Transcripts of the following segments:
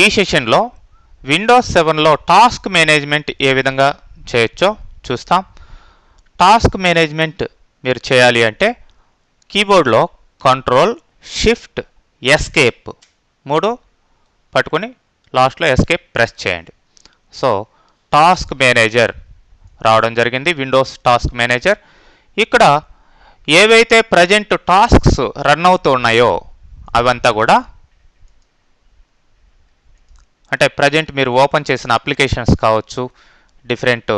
ఈ సెషన్లో Windows 7లో task management ఏ విధంగా చేయొచ్చో చూస్తాం. టాస్క్ మేనేజ్మెంట్ మీరు చేయాలి అంటే కీబోర్డ్లో కంట్రోల్ షిఫ్ట్ ఎస్కేప్ 3 పట్టుకొని లాస్ట్లో ఎస్కేప్ ప్రెస్ చేయండి. సో టాస్క్ మేనేజర్ రావడం జరిగింది, విండోస్ టాస్క్ మేనేజర్. ఇక్కడ ఏవైతే ప్రజెంట్ టాస్క్స్ రన్ అవుతూ ఉన్నాయో అవంతా కూడా, అంటే ప్రజెంట్ మీరు ఓపెన్ చేసిన అప్లికేషన్స్ కావచ్చు, డిఫరెంట్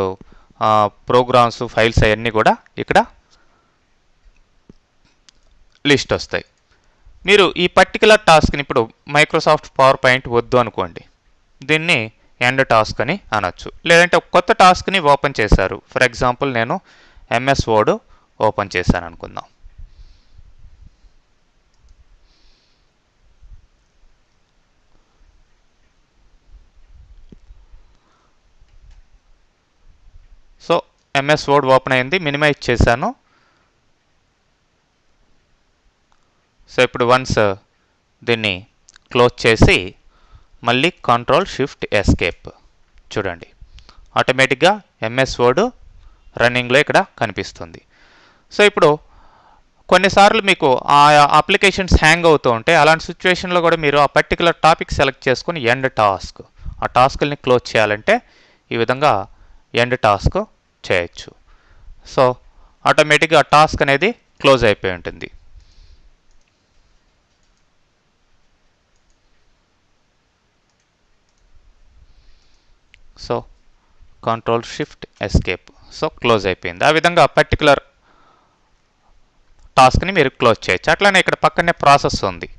ప్రోగ్రామ్స్, ఫైల్స్ అవన్నీ కూడా ఇక్కడ లిస్ట్ వస్తాయి. మీరు ఈ పర్టికులర్ టాస్క్ని ఇప్పుడు మైక్రోసాఫ్ట్ పవర్ పాయింట్ వద్దు అనుకోండి, దీన్ని ఎండ్ టాస్క్ అని అనొచ్చు. లేదంటే ఒక కొత్త టాస్క్ని ఓపెన్ చేశారు, ఫర్ ఎగ్జాంపుల్ నేను ఎంఎస్ వర్డ్ ఓపెన్ చేశాను అనుకుందాం. సో ఎంఎస్ వర్డ్ ఓపెన్ అయింది, మినిమైజ్ చేశాను. సో ఇప్పుడు వన్స్ దీన్ని క్లోజ్ చేసి మళ్ళీ కంట్రోల్ షిఫ్ట్ ఎస్కేప్ చూడండి, ఆటోమేటిక్గా ఎంఎస్ వర్డ్ రన్నింగ్లో ఇక్కడ కనిపిస్తుంది. సో ఇప్పుడు కొన్నిసార్లు మీకు ఆ అప్లికేషన్స్ హ్యాంగ్ అవుతూ ఉంటే అలాంటి సిచ్యువేషన్లో కూడా మీరు ఆ పర్టికులర్ టాపిక్ సెలెక్ట్ చేసుకుని ఎండ్ టాస్క్, ఆ టాస్క్ని క్లోజ్ చేయాలంటే ఈ విధంగా ఎండ్ టాస్క్ చేయొచ్చు. సో ఆటోమేటిక్గా ఆ టాస్క్ అనేది క్లోజ్ అయిపోయి ఉంటుంది. So control shift escape, so close అయిపోయింది. ఆ విధంగా పర్టికులర్ టాస్క్ని మీరు క్లోజ్ చేయొచ్చు. అట్లానే ఇక్కడ పక్కనే ప్రాసెస్ ఉంది.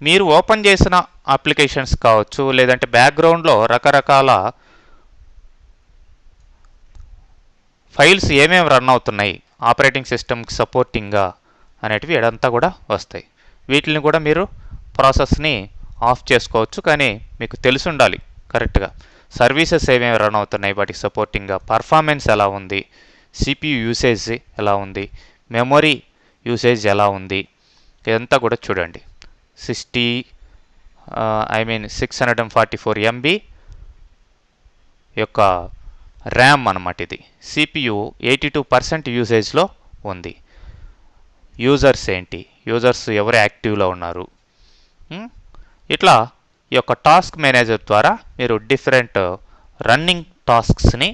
మీరు ఓపెన్ చేసిన అప్లికేషన్స్ కావచ్చు, లేదంటే బ్యాక్గ్రౌండ్లో రకరకాల ఫైల్స్ ఏమేమి రన్ అవుతున్నాయి, ఆపరేటింగ్ సిస్టమ్కి సపోర్టింగ్గా అనేటివి ఇదంతా కూడా వస్తాయి. వీటిని కూడా మీరు ప్రాసెస్ని ఆఫ్ చేసుకోవచ్చు, కానీ మీకు తెలిసి ఉండాలి కరెక్ట్గా సర్వీసెస్ ఏమేమి రన్ అవుతున్నాయి, వాటికి సపోర్టింగ్గా పర్ఫార్మెన్స్ ఎలా ఉంది, సిపియు యూసేజ్ ఎలా ఉంది, మెమొరీ యూసేజ్ ఎలా ఉంది, ఇదంతా కూడా చూడండి. 644 MB యొక్క ర్యామ్ అన్నమాట ఇది. సిపియు 82% యూసేజ్లో ఉంది. యూజర్స్ ఏంటి, యూజర్స్ ఎవరు యాక్టివ్లో ఉన్నారు, ఇట్లా ఈ యొక్క టాస్క్ మేనేజర్ ద్వారా మీరు డిఫరెంట్ రన్నింగ్ టాస్క్స్ని,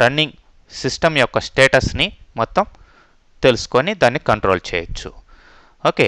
రన్నింగ్ సిస్టమ్ యొక్క స్టేటస్ని మొత్తం తెలుసుకొని దాన్ని కంట్రోల్ చేయొచ్చు. ఓకే.